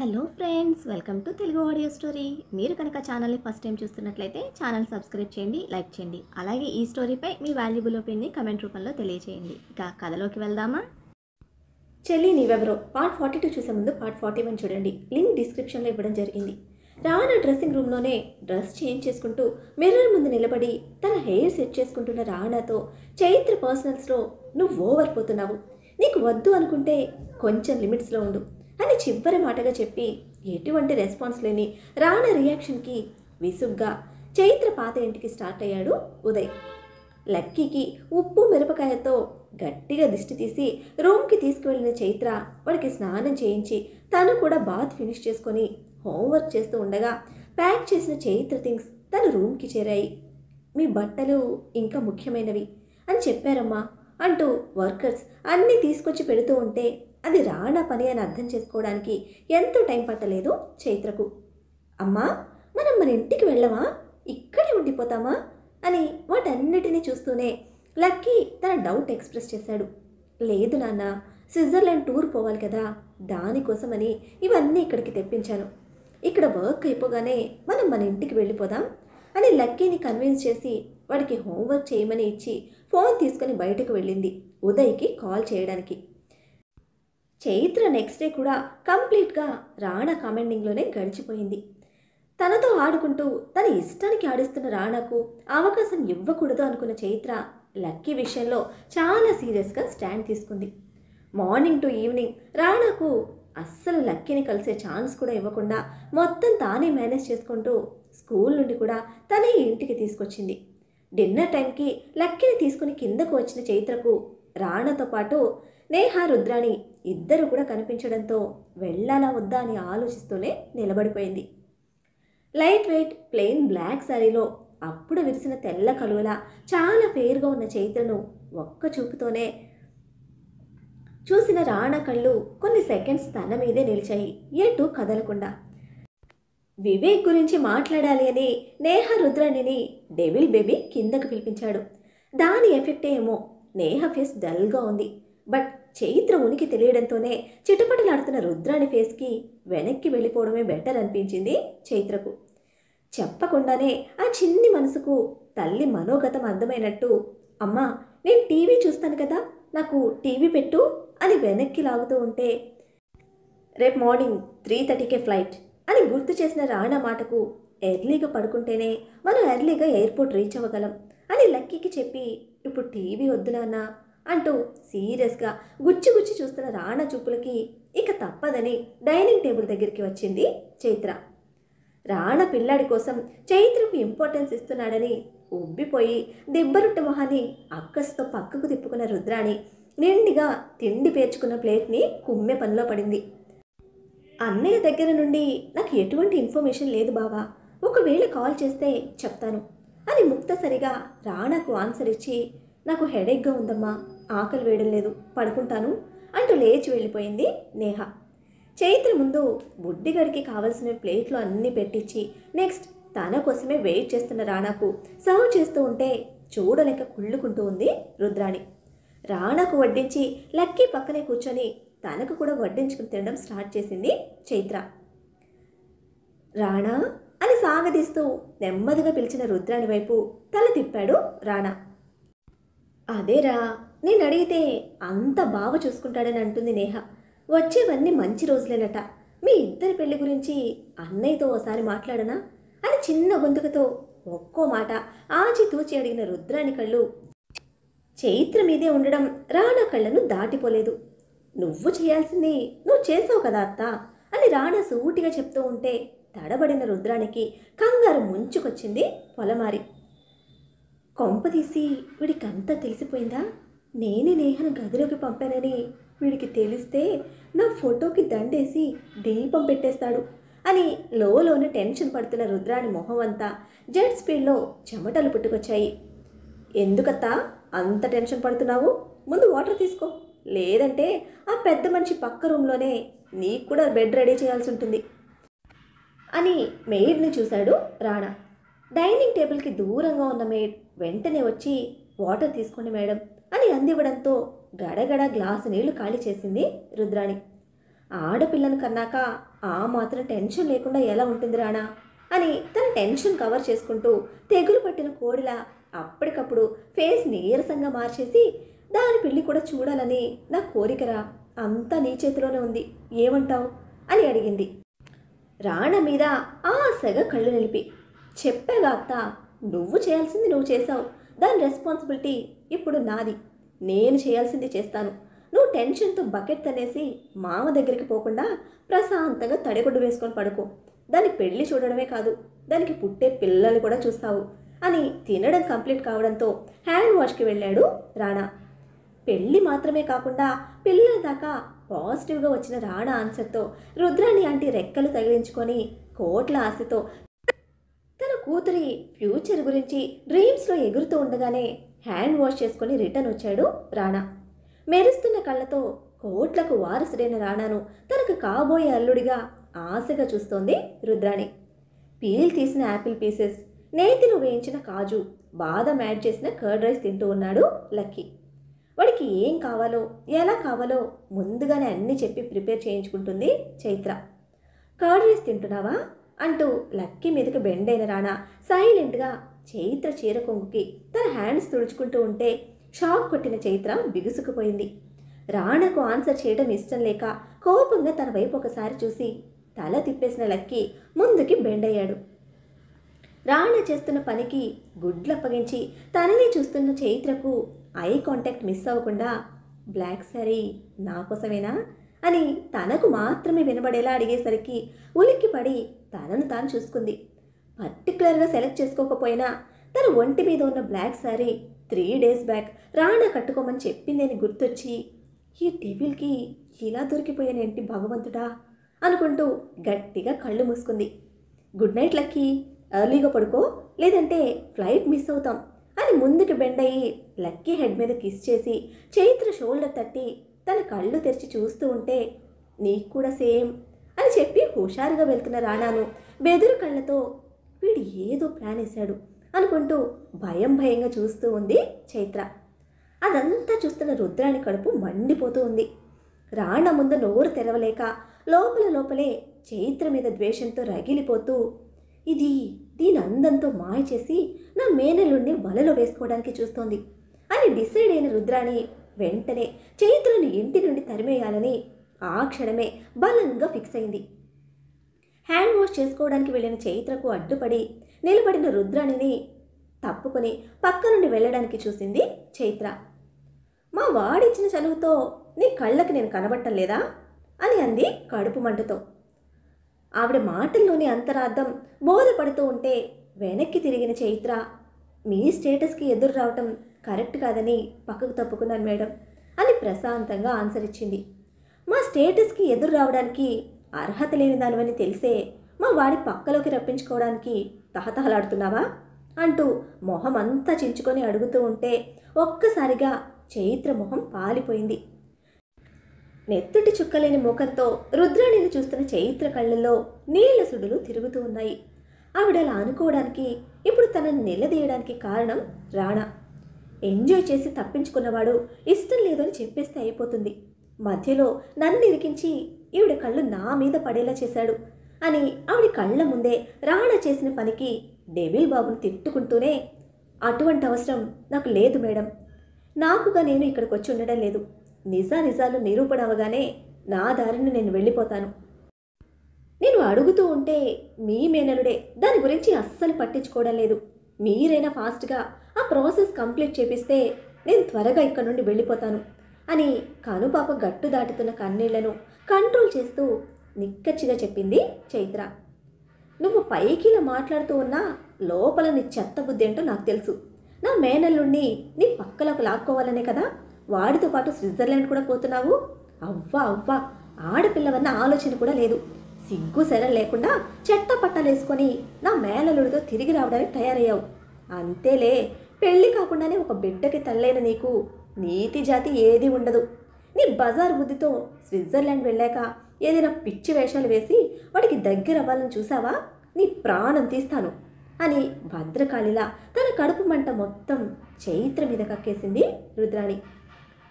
Hello friends, welcome to Telugu audio story. మీరు కనుక ఛానల్ని ఫస్ట్ టైం చూస్తున్నట్లయితే ఛానల్ సబ్స్క్రైబ్ చేయండి, లైక్ చేయండి. అలాగే ఈ స్టోరీపై మీ వాల్యుబుల్ ఒపీనియన్ని కమెంట్ రూపంలో తెలియజేయండి. ఇక కథలోకి వెళ్దామా? చెల్లి నీవెవరో పార్ట్ 42 చూసే ముందు పార్ట్ 41 చూడండి. లింక్ డిస్క్రిప్షన్లో ఇవ్వడం జరిగింది. రానా డ్రెస్సింగ్ రూమ్లోనే డ్రెస్ చేంజ్ చేసుకుంటూ మిర్రర్ ముందు నిలబడి తన హెయిర్ సెట్ చేసుకుంటున్న రానాతో, చైత్ర పర్సనల్స్లో నువ్వు ఓవర్ పోతున్నావు, నీకు వద్దు అనుకుంటే కొంచెం లిమిట్స్లో ఉండు అని చివరి మాటగా చెప్పి ఎటువంటి రెస్పాన్స్ లేని రానా రియాక్షన్కి విసుగ్గా చైత్ర పాత ఇంటికి స్టార్ట్ అయ్యాడు ఉదయ్. లక్కీకి ఉప్పు మిరపకాయతో గట్టిగా దిష్టి తీసి రూమ్కి తీసుకువెళ్ళిన చైత్ర వాడికి స్నానం చేయించి తను కూడా బాత్ ఫినిష్ చేసుకొని హోంవర్క్ చేస్తూ ఉండగా ప్యాక్ చేసిన చైత్ర థింగ్స్ తన రూమ్కి చేరాయి. మీ బట్టలు ఇంకా ముఖ్యమైనవి అని చెప్పారమ్మా అంటూ వర్కర్స్ అన్నీ తీసుకొచ్చి పెడుతూ ఉంటే అది రానా పని అని అర్థం చేసుకోవడానికి ఎంతో టైం పట్టలేదు చైత్రకు. అమ్మా, మనం మన ఇంటికి వెళ్ళమా, ఇక్కడే ఉండిపోతామా అని వాటన్నిటినీ చూస్తూనే లక్కీ తన డౌట్ ఎక్స్ప్రెస్ చేశాడు. లేదు నాన్న, స్విట్జర్లాండ్ టూర్ పోవాలి కదా, దానికోసమని ఇవన్నీ ఇక్కడికి తెప్పించాను. ఇక్కడ వర్క్ అయిపోగానే మనం మన ఇంటికి వెళ్ళిపోదాం అని లక్కీని కన్విన్స్ చేసి వాడికి హోంవర్క్ చేయమని ఇచ్చి ఫోన్ తీసుకుని బయటకు వెళ్ళింది ఉదయ్కి కాల్ చేయడానికి. చైత్ర నెక్స్ట్ డే కూడా కంప్లీట్గా రానా కామెండింగ్లోనే గడిచిపోయింది. తనతో ఆడుకుంటూ తన ఇష్టానికి ఆడిస్తున్న రానాకు అవకాశం ఇవ్వకూడదు అనుకున్న చైత్ర లక్కీ విషయంలో చాలా సీరియస్గా స్టాండ్ తీసుకుంది. మార్నింగ్ టు ఈవినింగ్ రానాకు అస్సలు లక్కీని కలిసే ఛాన్స్ కూడా ఇవ్వకుండా మొత్తం తానే మేనేజ్ చేసుకుంటూ స్కూల్ నుండి కూడా తనే ఇంటికి తీసుకొచ్చింది. డిన్నర్ టైంకి లక్కీని తీసుకుని కిందకు వచ్చిన చైత్రకు రానాతో పాటు నేహ, రుద్రాణి ఇద్దరు కూడా కనిపించడంతో వెళ్ళాలా వద్దా అని ఆలోచిస్తూనే నిలబడిపోయింది. లైట్ వెయిట్ ప్లెయిన్ బ్లాక్ శారీలో అప్పుడు విరిసిన తెల్ల కలువలా చాలా ఫెయిర్గా ఉన్న చైత్రను ఒక్క చూపుతోనే చూసిన రానా కళ్ళు కొన్ని సెకండ్స్ తన మీదే నిలిచాయి, ఎటు కదలకుండా. వివేక్ గురించి మాట్లాడాలి అని నేహ రుద్రాణిని డెవిల్ బేబీ కిందకు పిలిపించాడు. దాని ఎఫెక్టే ఏమో నేహ ఫేస్ డల్గా ఉంది. బట్ చైత్ర ఉనికి తెలియడంతోనే చిటపటలాడుతున్న రుద్రాణి ఫేస్కి వెనక్కి వెళ్ళిపోవడమే బెటర్ అనిపించింది చైత్రకు. చెప్పకుండానే ఆ చిన్ని మనసుకు తల్లి మనోగతం అర్థమైనట్టు, అమ్మా నేను టీవీ చూస్తాను కదా, నాకు టీవీ పెట్టు అని వెనక్కి లాగుతూ ఉంటే, రేపు మార్నింగ్ 3:30కే ఫ్లైట్ అని గుర్తు చేసిన రానా మాటకు ఎర్లీగా పడుకుంటేనే మనం ఎర్లీగా ఎయిర్పోర్ట్ రీచ్ అవ్వగలం అని లక్కీకి చెప్పి, ఇప్పుడు టీవీ వద్దు నాన్న అంటూ సీరియస్గా గుచ్చి గుచ్చి చూస్తున్న రానా చూపులకి ఇక తప్పదని డైనింగ్ టేబుల్ దగ్గరికి వచ్చింది చైత్ర. రానా పిల్లాడి కోసం చైత్రకు ఇంపార్టెన్స్ ఇస్తున్నాడని ఉబ్బిపోయి దిబ్బరొట్టె మొహాన్ని అక్కస్తో పక్కకు తిప్పుకున్న రుద్రాణి నిండిగా తిండి పేర్చుకున్న ప్లేట్ని కుమ్మె పనిలో పడింది. అన్నయ్య దగ్గర నుండి నాకు ఎటువంటి ఇన్ఫర్మేషన్ లేదు బావా, ఒకవేళ కాల్ చేస్తే చెప్తాను అని ముక్తసరిగా రానాకు ఆన్సర్ ఇచ్చి, నాకు హెడేక్గా ఉందమ్మా, ఆకలి వేయడం లేదు, పడుకుంటాను అంటూ లేచి వెళ్ళిపోయింది నేహ. చైత్ర ముందు బుడ్డిగడికి కావలసిన ప్లేట్లు అన్నీ పెట్టించి నెక్స్ట్ తన కోసమే వెయిట్ చేస్తున్న రానాకు సర్వ్ చేస్తూ ఉంటే చూడలేక కుళ్ళుకుంటూ ఉంది రుద్రాణి. రానాకు వడ్డించి లక్కీ పక్కనే కూర్చొని తనకు కూడా వడ్డించుకుని తినడం స్టార్ట్ చేసింది చైత్ర. రానా అని సాగదీస్తూ నెమ్మదిగా పిలిచిన రుద్రాణి వైపు తల తిప్పాడు రానా. అదేరా, నేను అడిగితే అంత బాగా చూసుకుంటాడని అంటుంది నేహ. వచ్చేవన్నీ మంచి రోజులేనట, మీ ఇద్దరి పెళ్లి గురించి అన్నయ్యతో ఓసారి మాట్లాడనా అని చిన్న గొంతుకతో ఒక్కో మాట ఆచితూచి అడిగిన రుద్రాణి కళ్ళు చైత్ర మీదే ఉండడం రానా కళ్ళను దాటిపోలేదు. నువ్వు చేయాల్సింది నువ్వు చేసావు కదా అత్త అని రానా సూటిగా చెప్తూ ఉంటే తడబడిన రుద్రానికి కంగారు ముంచుకొచ్చింది పొలమారి. కొంపదీసి వీడికంతా తెలిసిపోయిందా, నేనే నేహను గదిలోకి పంపానని వీడికి తెలిస్తే నా ఫోటోకి దండేసి దీపం పెట్టేస్తాడు అని లోలోనే టెన్షన్ పడుతున్న రుద్రాణి మొహం అంతా జెట్ స్పీడ్లో చెమటలు పుట్టుకొచ్చాయి. ఎందుకత్తా అంత టెన్షన్ పడుతున్నావు, ముందు వాటర్ తీసుకో, లేదంటే ఆ పెద్ద మనిషి పక్క రూమ్లోనే నీకు కూడా బెడ్ రెడీ చేయాల్సి ఉంటుంది అని మెయిడ్ని చూశాడు రానా. డైనింగ్ టేబుల్కి దూరంగా ఉన్న మెయిడ్ వెంటనే వచ్చి వాటర్ తీసుకోండి మేడం అని అందివ్వడంతో గడగడ గ్లాసు నీళ్లు ఖాళీ చేసింది రుద్రాణి. ఆడపిల్లను కన్నాక ఆ మాత్రం టెన్షన్ లేకుండా ఎలా ఉంటుంది రాణా అని తన టెన్షన్ కవర్ చేసుకుంటూ తెగులు పట్టిన కోడిలా అప్పటికప్పుడు ఫేస్ నీరసంగా మార్చేసి దాని పెళ్ళి కూడా చూడాలని నా కోరికరా, అంతా నీ చేతిలోనే ఉంది, ఏమంటావు అని అడిగింది. రాణ మీద ఆశగా కళ్ళు నిలిపి, చెప్పాగా అత్త, నువ్వు చేయాల్సింది నువ్వు చేసావు, దాని రెస్పాన్సిబిలిటీ ఇప్పుడు నాది, నేను చేయాల్సింది చేస్తాను. నువ్వు టెన్షన్తో బకెట్ తనేసి మామ దగ్గరికి పోకుండా ప్రశాంతంగా తడిగుడ్డు వేసుకొని పడుకో. దాని పెళ్లి చూడడమే కాదు, దానికి పుట్టే పిల్లలు కూడా చూస్తావు అని తినడం కంప్లీట్ కావడంతో హ్యాండ్ వాష్కి వెళ్ళాడు రాణా. పెళ్ళి మాత్రమే కాకుండా పిల్లల దాకా పాజిటివ్గా వచ్చిన రాణా ఆన్సర్తో రుద్రాణి ఆంటీ రెక్కలు తగిలించుకొని కోట్ల ఆశతో తన కూతురి ఫ్యూచర్ గురించి డ్రీమ్స్లో ఎగురుతూ ఉండగానే హ్యాండ్ వాష్ చేసుకొని రిటర్న్ వచ్చాడు రాణా. మెరుస్తున్న కళ్ళతో కోట్లకు వారసుడైన రాణాను తనకు కాబోయే అల్లుడిగా ఆశగా చూస్తోంది రుద్రాణి. పీల్ తీసిన యాపిల్ పీసెస్, నేతిలో వేయించిన కాజు, బాదం యాడ్ చేసిన కర్డ్ రైస్ తింటూ ఉన్నాడు లక్కీ. వాడికి ఏం కావాలో ఎలా కావాలో ముందుగానే అన్నీ చెప్పి ప్రిపేర్ చేయించుకుంటుంది చైత్ర. కర్డ్ రైస్ తింటున్నావా అంటూ లక్కీ మీదకి బెండ్ అయిన రాణా సైలెంట్గా చైత్ర చీర కొంగుకి తన హ్యాండ్స్ తుడుచుకుంటూ ఉంటే షాక్ కొట్టిన చైత్ర బిగుసుకుపోయింది. రాణకు ఆన్సర్ చేయడం ఇష్టం లేక కోపంగా తన వైపు ఒకసారి చూసి తల తిప్పేసిన లక్కీ ముందుకి బెండ్ అయ్యాడు. రాణ చేస్తున్న పనికి గుడ్లప్పగించి తనని చూస్తున్న చైత్రకు ఐ కాంటాక్ట్ మిస్ అవ్వకుండా, బ్లాక్ శారీ నా కోసమేనా అని తనకు మాత్రమే వినబడేలా అడిగేసరికి ఉలిక్కిపడి తనను తాను చూసుకుంది. పర్టికులర్గా సెలెక్ట్ చేసుకోకపోయినా తన ఒంటి మీద ఉన్న బ్లాక్ శారీ 3 days బ్యాక్ రాణ కట్టుకోమని చెప్పిందని గుర్తొచ్చి, ఈ డెవిల్కి ఇలా దొరికిపోయానేంటి భగవంతుడా అనుకుంటూ గట్టిగా కళ్ళు మూసుకుంది. గుడ్ నైట్ లక్కీ, ఎర్లీగా పడుకో, లేదంటే ఫ్లైట్ మిస్ అవుతాం అని ముందుకు బెండ్ అయ్యి లక్కీ హెడ్ మీద కిస్ చేసి చైత్ర షోల్డర్ తట్టి తన కళ్ళు తెరిచి చూస్తూ ఉంటే, నీకు కూడా సేమ్ అని చెప్పి హుషారుగా వెళ్తున్న రాణాను బెదురు కళ్ళతో వీడు ఏదో ప్లాన్ వేశాడు అనుకుంటూ భయంగా చూస్తూ ఉంది చైత్ర. అదంతా చూస్తున్న రుద్రాణి కడుపు మండిపోతూ ఉంది. రాణ ముందు నోరు తెరవలేక లోపలే చైత్ర మీద ద్వేషంతో రగిలిపోతూ, దీని అందంతో మాయ చేసి నా మేనల్లుడిని వలలో వేసుకోవడానికి చూస్తోంది అని డిసైడ్ అయిన రుద్రాణి వెంటనే చైత్రను ఇంటి నుండి తరిమేయాలని ఆ క్షణమే బలంగా ఫిక్స్ అయింది. హ్యాండ్ వాష్ చేసుకోవడానికి వెళ్ళిన చైత్రకు అడ్డుపడి నిలబడిన రుద్రాణిని తప్పుకొని పక్క నుండి వెళ్ళడానికి చూసింది చైత్ర. మా వాడిచ్చిన చనువుతో నీ కళ్ళకి నేను కనబట్టం లేదా అని అంది కడుపు మంటతో. ఆవిడ మాటల్లోని అంతరార్థం బోధపడుతూ ఉంటే వెనక్కి తిరిగిన చైత్ర, మీ స్టేటస్కి ఎదురు రావటం కరెక్ట్ కాదని పక్కకు తప్పుకున్నాను మేడం అని ప్రశాంతంగా ఆన్సర్ ఇచ్చింది. మా స్టేటస్కి ఎదురు రావడానికి అర్హత లేని దానివని తెలిసే మా వాడి పక్కలోకి రప్పించుకోవడానికి తహతహలాడుతున్నావా అంటూ మొహం అంతా చించుకొని అడుగుతూ ఉంటే ఒక్కసారిగా చైత్ర మొహం పాలిపోయింది. నెత్తుటి చుక్కలేని ముఖంతో రుద్రాణిని చూస్తున్న చైత్ర కళ్ళల్లో నీళ్ల సుడులు తిరుగుతూ ఉన్నాయి. ఆవిడలా అనుకోవడానికి, ఇప్పుడు తనని నిలదీయడానికి కారణం రాణా. ఎంజాయ్ చేసి తప్పించుకున్నవాడు ఇష్టం లేదని చెప్పేస్తే అయిపోతుంది. మధ్యలో నన్ను ఇరికించి ఈవిడ కళ్ళు నా మీద పడేలా చేశాడు అని ఆవిడ కళ్ళ ముందే రాణా చేసిన పనికి డెవిల్ బాబును తిట్టుకుంటూనే, అటువంటి అవసరం నాకు లేదు మేడం, నాకుగా నేను ఇక్కడికి వచ్చి ఉండడం లేదు. నిజాలు నిరూపణ అవగానే నా దారిని నేను వెళ్ళిపోతాను. నేను అడుగుతూ ఉంటే మీ మేనలుడే దాని గురించి అస్సలు పట్టించుకోవడం లేదు. మీరైనా ఫాస్ట్గా ఆ ప్రాసెస్ కంప్లీట్ చేపిస్తే నేను త్వరగా ఇక్కడ నుండి వెళ్ళిపోతాను అని కనుపాప గట్టు దాటుతున్న కన్నీళ్లను కంట్రోల్ చేస్తూ నిక్కచ్చిగా చెప్పింది చైత్ర. నువ్వు పైకిలా మాట్లాడుతూ ఉన్నా లోపల నీ చెత్త బుద్ధి ఏంటో నాకు తెలుసు. నా మేనల్లుణ్ణి నీ పక్కలకు లాక్కోవాలనే కదా వాడితో పాటు స్విట్జర్లాండ్ కూడా పోతున్నావు. అవ్వా ఆడపిల్లవన్న ఆలోచన కూడా లేదు. సిగ్గు శరం లేకుండా చెట్టపట్టలేసుకొని నా మేనల్లుడితో తిరిగి రావడానికి తయారయ్యావు. అంతేలే, పెళ్ళి కాకుండానే ఒక బిడ్డకి తల్లైన నీకు నీతి జాతి ఏది ఉండదు. నీ బజార్ బుద్ధితో స్విట్జర్లాండ్ వెళ్ళాక ఏదైనా పిచ్చి వేషాలు వేసి వాడికి దగ్గర అవ్వాలని చూసావా, నీ ప్రాణం తీస్తాను అని భద్రకాళిలా తన కడుపు మంట మొత్తం చైత్ర మీద కక్కేసింది రుద్రాణి.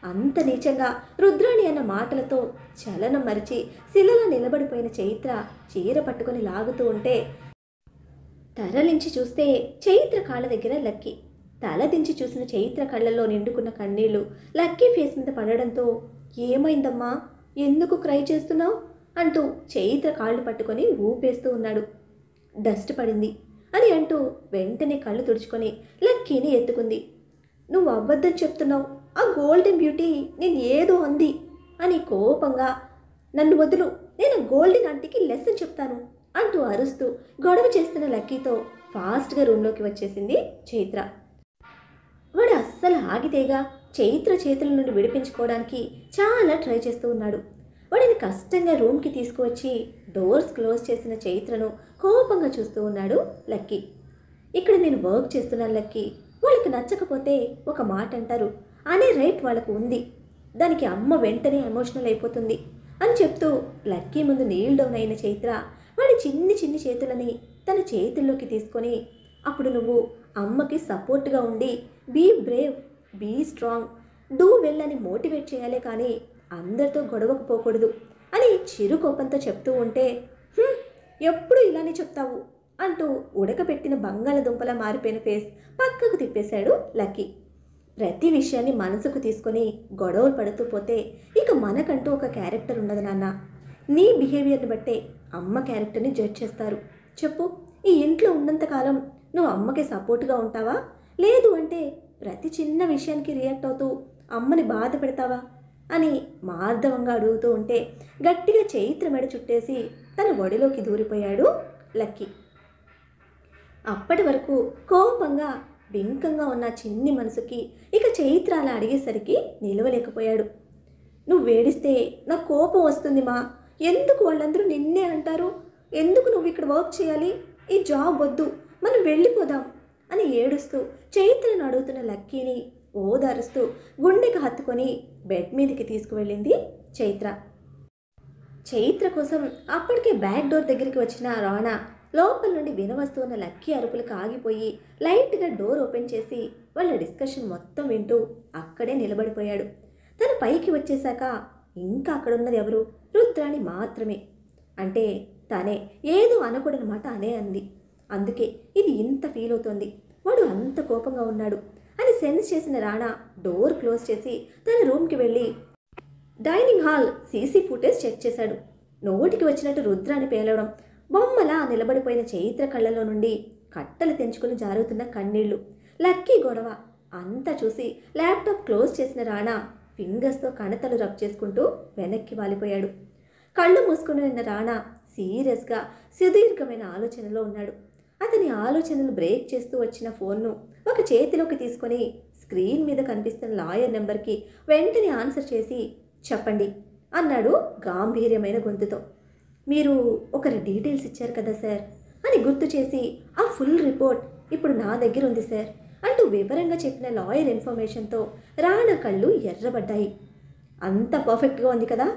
అంత నీచంగా రుద్రాణి అన్న మాటలతో చలనం మరిచి శిలలా నిలబడిపోయిన చైత్ర చీర పట్టుకొని లాగుతూ ఉంటే తరలించి చూస్తే చైత్ర కాళ్ళ దగ్గర లక్కీ. తల దించి చూసిన చైత్ర కళ్ళల్లో నిండుకున్న కన్నీళ్లు లక్కీ ఫేస్ మీద పడడంతో ఏమైందమ్మా, ఎందుకు క్రై చేస్తున్నావు అంటూ చైత్ర కాళ్ళు పట్టుకొని ఊపేస్తూ ఉన్నాడు. డస్ట్ పడింది అని అంటూ వెంటనే కళ్ళు తుడుచుకొని లక్కీని ఎత్తుకుంది. నువ్వు అబద్ధం చెప్తున్నావు, ఆ గోల్డెన్ బ్యూటీ నేను ఏదో అంది అని కోపంగా, నన్ను వదులు, నేను గోల్డెన్ ఆంటీకి లెసన్ చెప్తాను అంటూ అరుస్తూ గొడవ చేస్తున్న లక్కీతో ఫాస్ట్గా రూమ్లోకి వచ్చేసింది చైత్ర. వాడు అస్సలు ఆగితేగా చైత్ర చేతుల నుండి విడిపించుకోవడానికి చాలా ట్రై చేస్తూ ఉన్నాడు. వాడిని కష్టంగా రూమ్కి తీసుకువచ్చి డోర్స్ క్లోజ్ చేసిన చైత్రను కోపంగా చూస్తూ ఉన్నాడు లక్కీ. ఇక్కడ నేను వర్క్ చేస్తున్నాను లక్కీ, వాళ్ళకి నచ్చకపోతే ఒక మాట అంటారు అనే రైట్ వాళ్ళకు ఉంది, దానికి అమ్మ వెంటనే ఎమోషనల్ అయిపోతుంది అని చెప్తూ లక్కీ ముందు నీల్ డౌన్ అయిన చైత్ర వాడి చిన్ని చిన్ని చేతులని తన చేతుల్లోకి తీసుకొని, అప్పుడు నువ్వు అమ్మకి సపోర్ట్గా ఉండి be brave, be strong, do well అని మోటివేట్ చేయాలే కానీ అందరితో గొడవకు పోకూడదు అని చిరు కోపంతో చెప్తూ ఉంటే, ఎప్పుడు ఇలానే చెప్తావు అంటూ ఉడకబెట్టిన బంగాళదుంపలా మారిపోయిన ఫేస్ పక్కకు తిప్పేశాడు లక్కీ. ప్రతి విషయాన్ని మనసుకు తీసుకొని గొడవలు పడుతూ పోతే ఇక మనకంటూ ఒక క్యారెక్టర్ ఉండదు నాన్న. నీ బిహేవియర్ని బట్టే అమ్మ క్యారెక్టర్ని జడ్జ్ చేస్తారు. చెప్పు, ఈ ఇంట్లో ఉన్నంతకాలం నువ్వు అమ్మకి సపోర్ట్గా ఉంటావా, లేదు అంటే ప్రతి చిన్న విషయానికి రియాక్ట్ అవుతూ అమ్మని బాధ పెడతావా అని మార్దవంగా అడుగుతూ ఉంటే గట్టిగా చైత్ర మెడ చుట్టేసి తన ఒడిలోకి దూరిపోయాడు లక్కీ. అప్పటి వరకు కోపంగా బింకంగా ఉన్న చిన్ని మనసుకి ఇక చైత్ర అలా అడిగేసరికి నిలవలేకపోయాడు. నువ్వు వేడిస్తే నాకు కోపం వస్తుంది మా, ఎందుకు వాళ్ళందరూ నిన్నే అంటారు, ఎందుకు నువ్వు ఇక్కడ వర్క్ చేయాలి, ఈ జాబ్ వద్దు, మనం వెళ్ళిపోదాం అని ఏడుస్తూ చైత్రను అడుగుతున్న లక్కీని ఓదారుస్తూ గుండెకి హత్తుకొని బెడ్ మీదకి తీసుకువెళ్ళింది చైత్ర. చైత్ర కోసం అప్పటికే బ్యాక్ డోర్ దగ్గరికి వచ్చిన రాణా లోపల నుండి వినవస్తూ ఉన్న లక్కీ అరుపులకు ఆగిపోయి లైట్గా డోర్ ఓపెన్ చేసి వాళ్ళ డిస్కషన్ మొత్తం వింటూ అక్కడే నిలబడిపోయాడు. తను పైకి వచ్చేశాక ఇంకా అక్కడున్నది ఎవరు, రుద్రాణి మాత్రమే. అంటే తనే ఏదో అనకూడనమాట అనే అంది, అందుకే ఇది ఇంత ఫీల్ అవుతోంది, వాడు అంత కోపంగా ఉన్నాడు అని సెన్స్ చేసిన రాణా డోర్ క్లోజ్ చేసి తన రూమ్కి వెళ్ళి dining hall CC footage check చేశాడు. నోటికి వచ్చినట్టు రుద్రాన్ని పేలవడం, బొమ్మలా నిలబడిపోయిన చైత్ర కళ్ళలో నుండి కట్టలు తెంచుకుని జారుతున్న కన్నీళ్లు, లక్కీ గొడవ అంతా చూసి ల్యాప్టాప్ క్లోజ్ చేసిన రాణా ఫింగర్స్తో కణతలు రబ్ చేసుకుంటూ వెనక్కి వాలిపోయాడు. కళ్ళు మూసుకుని ఉన్న రాణా సీరియస్గా సుదీర్ఘమైన ఆలోచనలో ఉన్నాడు. అతని ఆలోచనలు బ్రేక్ చేస్తూ వచ్చిన ఫోన్ను ఒక చేతిలోకి తీసుకొని స్క్రీన్ మీద కనిపిస్తున్న లాయర్ నెంబర్కి వెంటనే ఆన్సర్ చేసి చెప్పండి అన్నాడు గాంభీర్యమైన గొంతుతో. మీరు ఒకరి డీటెయిల్స్ ఇచ్చారు కదా సార్ అని గుర్తు చేసి, ఆ ఫుల్ రిపోర్ట్ ఇప్పుడు నా దగ్గర ఉంది సార్ అంటూ వివరంగా చెప్పిన లాయర్ ఇన్ఫర్మేషన్తో రాణా కళ్ళు ఎర్రబడ్డాయి. అంత పర్ఫెక్ట్గా ఉంది కదా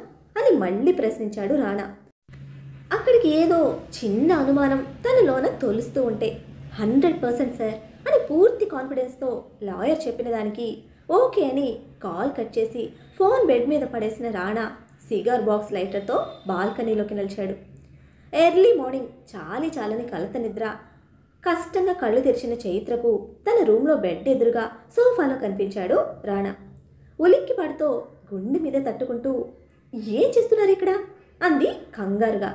అని మళ్ళీ ప్రశ్నించాడు రాణా. అక్కడికి ఏదో చిన్న అనుమానం తనలోన తోలుస్తూ ఉంటే 100% సార్ అని పూర్తి కాన్ఫిడెన్స్తో లాయర్ చెప్పిన దానికి ఓకే అని కాల్ కట్ చేసి ఫోన్ బెడ్ మీద పడేసిన రాణా సిగార్ బాక్స్ లైటర్తో బాల్కనీలోకి నిలిచాడు. ఎర్లీ మార్నింగ్ చాలని కలత నిద్ర. కష్టంగా కళ్ళు తెరిచిన చైత్రకు తన రూమ్లో బెడ్ ఎదురుగా సోఫాలో కనిపించాడు రాణా. ఉలిక్కి పడుతూ గుండె మీద తట్టుకుంటూ, ఏం చేస్తున్నారు ఇక్కడ అంది కంగారుగా.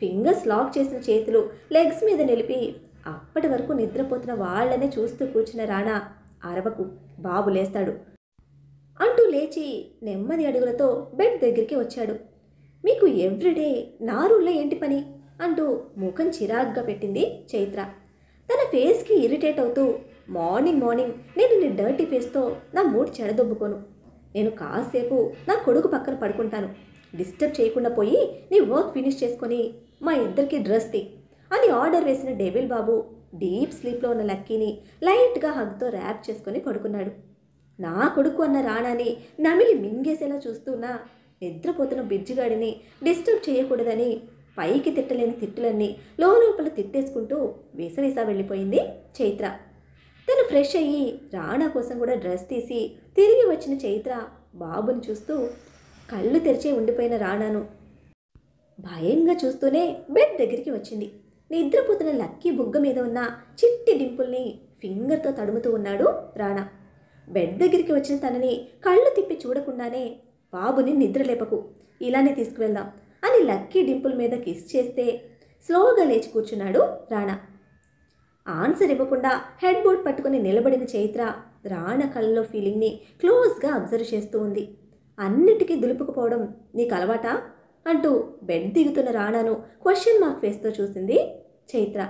ఫింగర్స్ లాక్ చేసిన చేతులు లెగ్స్ మీద నిలిపి అప్పటి వరకు నిద్రపోతున్న వాళ్లనే చూస్తూ కూర్చున్న రాణా, అరవకు, బాబు లేస్తాడు అంటూ లేచి నెమ్మది అడుగులతో బెడ్ దగ్గరికి వచ్చాడు. మీకు ఎవ్రీడే నా రూల్లో ఏంటి పని అంటూ ముఖం చిరాగ్గా పెట్టింది చైత్ర. తన ఫేస్కి ఇరిటేట్ అవుతూ, మార్నింగ్ నేను నీ డర్టీ ఫేస్తో నా మూడ్ చెడదొబ్బుకోను, నేను కాసేపు నా కొడుకు పక్కన పడుకుంటాను, డిస్టర్బ్ చేయకుండా పోయి నీ వర్క్ ఫినిష్ చేసుకొని మా ఇద్దరికి డ్రెస్ తీ అని ఆర్డర్ వేసిన డెవిల్ బాబు డీప్ స్లీప్లో ఉన్న లక్కీని లైట్గా హగ్తో ర్యాప్ చేసుకొని పడుకున్నాడు. నా కొడుకు అన్న రాణాని నమిలి మింగేసేలా చూస్తున్నా నిద్రపోతున్న బిజ్జిగాడిని డిస్టర్బ్ చేయకూడదని పైకి తిట్టలేని తిట్టులన్నీ లోపల తిట్టేసుకుంటూ విసవిసా వెళ్ళిపోయింది చైత్ర. తను ఫ్రెష్ అయ్యి రాణా కోసం కూడా డ్రెస్ తీసి తిరిగి వచ్చిన చైత్ర బాబుని చూస్తూ కళ్ళు తెరిచే ఉండిపోయిన రాణాను భయంగా చూస్తూనే బెడ్ దగ్గరికి వచ్చింది. నిద్రపోతున్న లక్కీ బుగ్గ మీద ఉన్న చిట్టి డింపుల్ని ఫింగర్తో తడుముతూ ఉన్నాడు రాణా. బెడ్ దగ్గరికి వచ్చిన తనని కళ్ళు తిప్పి చూడకుండానే బాబుని నిద్రలేపకు, ఇలానే తీసుకువెళ్దాం అని లక్కీ డింపుల్ మీద కిస్ చేస్తే స్లోగా లేచి కూర్చున్నాడు రాణా. ఆన్సర్ ఇవ్వకుండా హెడ్ బోర్డ్ పట్టుకుని నిలబడిన చైత్ర రాణా కళ్ళలో ఫీలింగ్ని క్లోజ్గా అబ్జర్వ్ చేస్తూ ఉంది. అన్నిటికీ దులుపుకుపోవడం నీకు అలవాటా అంటూ బెడ్ దిగుతున్న రాణాను క్వశ్చన్ మార్క్ ఫేస్తో చూసింది చైత్ర.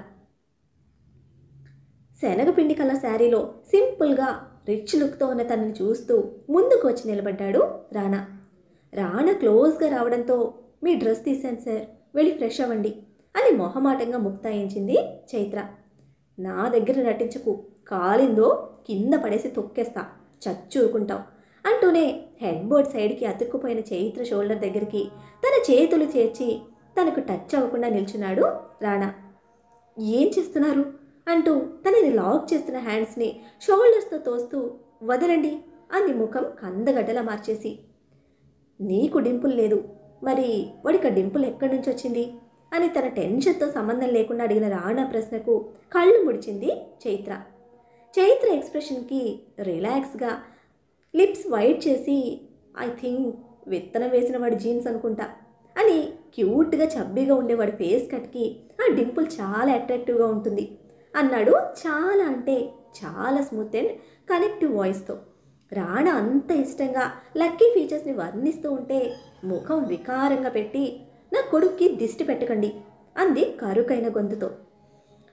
శనగపిండి కలర్ శారీలో సింపుల్గా రిచ్ లుక్తో ఉన్న తనని చూస్తూ ముందుకు వచ్చి నిలబడ్డాడు రాణా. రాణా క్లోజ్గా రావడంతో మీ డ్రెస్ తీశాను సార్, వెళ్ళి ఫ్రెష్ అవ్వండి అని మొహమాటంగా ముక్తాయించింది చైత్ర. నా దగ్గర నటించకు, కాలిందో కింద పడేసి తొక్కేస్తా, చచ్చూరుకుంటావు అంటూనే హెడ్ బోర్డ్ సైడ్కి అతుక్కుపోయిన చైత్ర షోల్డర్ దగ్గరికి తన చేతులు చేర్చి తనకు టచ్ అవ్వకుండా నిల్చున్నాడు రాణా. ఏం చేస్తున్నారు అంటూ తనని లాక్ చేస్తున్న హ్యాండ్స్ని షోల్డర్స్తో తోస్తూ వదలండి అంది ముఖం కందగడ్డలా మార్చేసి. నీకు డింపుల్ లేదు, మరి వాడిక డింపుల్ ఎక్కడి నుంచి వచ్చింది అని తన టెన్షన్తో సంబంధం లేకుండా అడిగిన రాణా ప్రశ్నకు కళ్ళు ముడిచింది చైత్ర. చైత్ర ఎక్స్ప్రెషన్కి రిలాక్స్గా లిప్స్ వైట్ చేసి ఐ థింక్ విత్తనం వేసిన వాడి జీన్స్ అనుకుంటా అని క్యూట్గా చబ్బీగా ఉండేవాడి ఫేస్ కట్కి ఆ డింపుల్ చాలా అట్రాక్టివ్గా ఉంటుంది అన్నాడు చాలా అంటే చాలా స్మూత్ అండ్ కనెక్టివ్ వాయిస్తో. రాణా అంత ఇష్టంగా లక్కీ ఫీచర్స్ని వర్ణిస్తూ ఉంటే ముఖం వికారంగా పెట్టి నా కొడుక్కి దిష్టి పెట్టకండి అంది కరుకైన గొంతుతో.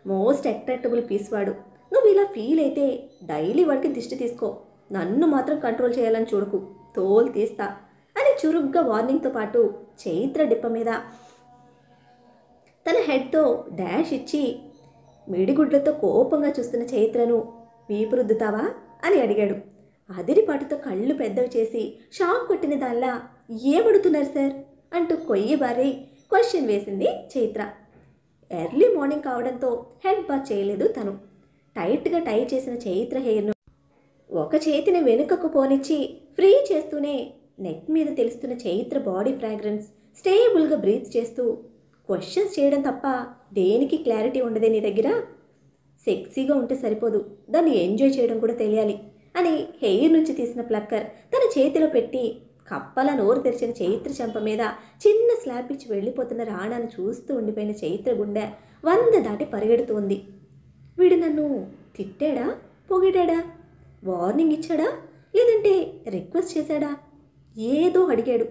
మోస్ట్ అట్రాక్టబుల్ పీస్ వాడు, నువ్వు ఇలా ఫీల్ అయితే డైలీ వాడికి దిష్టి తీసుకో, నన్ను మాత్రం కంట్రోల్ చేయాలని చూడకు, తోలు తీస్తా అని చురుగ్గా వార్నింగ్తో పాటు చైత్ర డిప్ప మీద తన హెడ్తో డాష్ ఇచ్చి మిడిగుడ్లతో కోపంగా చూస్తున్న చైత్రను వీపు రుద్దుతావా అని అడిగాడు. అదిరిపాటుతో కళ్ళు పెద్దవి చేసి షాక్ కొట్టిన దానిలా ఏమడుతున్నారు సార్ అంటూ కొయ్యబారి క్వశ్చన్ వేసింది చైత్ర. ఎర్లీ మార్నింగ్ కావడంతో హెడ్ బాత్ చేయలేదు తను. టైట్గా టై చేసిన చైత్ర హెయిర్ను ఒక చేతిని వెనుకకు పోనిచ్చి ఫ్రీ చేస్తూనే నెక్ మీద తెలుస్తున్న చైత్ర బాడీ ఫ్రాగ్రెన్స్ స్టేబుల్గా బ్రీత్ చేస్తూ క్వశ్చన్స్ చేయడం తప్ప దేనికి క్లారిటీ ఉండదే నీ దగ్గర, సెక్సీగా ఉంటే సరిపోదు, దాన్ని ఎంజాయ్ చేయడం కూడా తెలియాలి అని హెయిర్ నుంచి తీసిన ప్లక్కర్ తన చేతిలో పెట్టి కప్పలా నోరు తెరిచిన చైత్ర చెంప మీద చిన్న స్లాప్ ఇచ్చి వెళ్ళిపోతున్న రాణాను చూస్తూ ఉండిపోయిన చైత్ర గుండె 100 దాటి పరిగెడుతూ ఉంది. వీడు నన్ను తిట్టాడా, పొగిడాడా, వార్నింగ్ ఇచ్చాడా, లేదంటే రిక్వెస్ట్ చేశాడా, ఏదో అడిగాడు,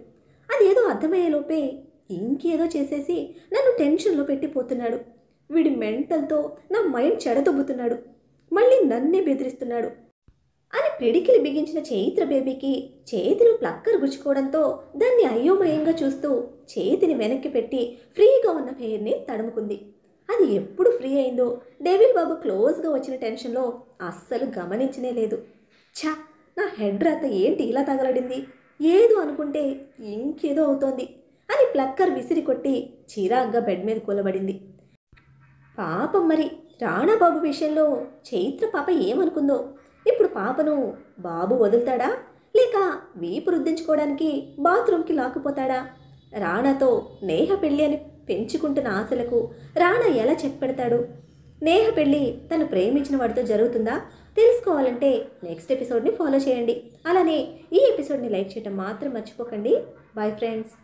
అదేదో అర్థమయ్యేలోపే ఇంకేదో చేసేసి నన్ను టెన్షన్లో పెట్టిపోతున్నాడు. వీడి మెంటల్తో నా మైండ్ చెడదొబ్బుతున్నాడు, మళ్ళీ నన్నే బెదిరిస్తున్నాడు అని పిడికిలి బిగించిన చైత్ర బేబీకి చేతిలో ప్లక్కర్ గుచ్చుకోవడంతో దాన్ని అయోమయంగా చూస్తూ చేతిని వెనక్కి పెట్టి ఫ్రీగా ఉన్న హెయిర్ని తడుముకుంది. అది ఎప్పుడు ఫ్రీ అయిందో డెవిల్ బాబు క్లోజ్గా వచ్చిన టెన్షన్లో అస్సలు గమనించనే లేదు. ఛా, నా హెడ్ రాత ఏంటి ఇలా తగలడింది, ఏదో అనుకుంటే ఇంకేదో అవుతోంది అని ప్లక్కర్ విసిరి కొట్టి చిరాగ్గా బెడ్ మీద కూలబడింది. పాపం మరి రాణాబాబు విషయంలో చైత్ర పాప ఏమనుకుందో. ఇప్పుడు పాపను బాబు వదులుతాడా, లేక వీపు రుద్దించుకోవడానికి బాత్రూమ్కి లాక్కుపోతాడా? రాణాతో నేహ పెళ్ళి అని పెంచుకుంటున్న ఆశలకు రాణా ఎలా చెక్ పెడతాడు? నేహ పెళ్ళి తను ప్రేమించిన వాడితో జరుగుతుందా? తెలుసుకోవాలంటే నెక్స్ట్ ఎపిసోడ్ని ఫాలో చేయండి. అలానే ఈ ఎపిసోడ్ని లైక్ చేయడం మాత్రం మర్చిపోకండి. Bye friends.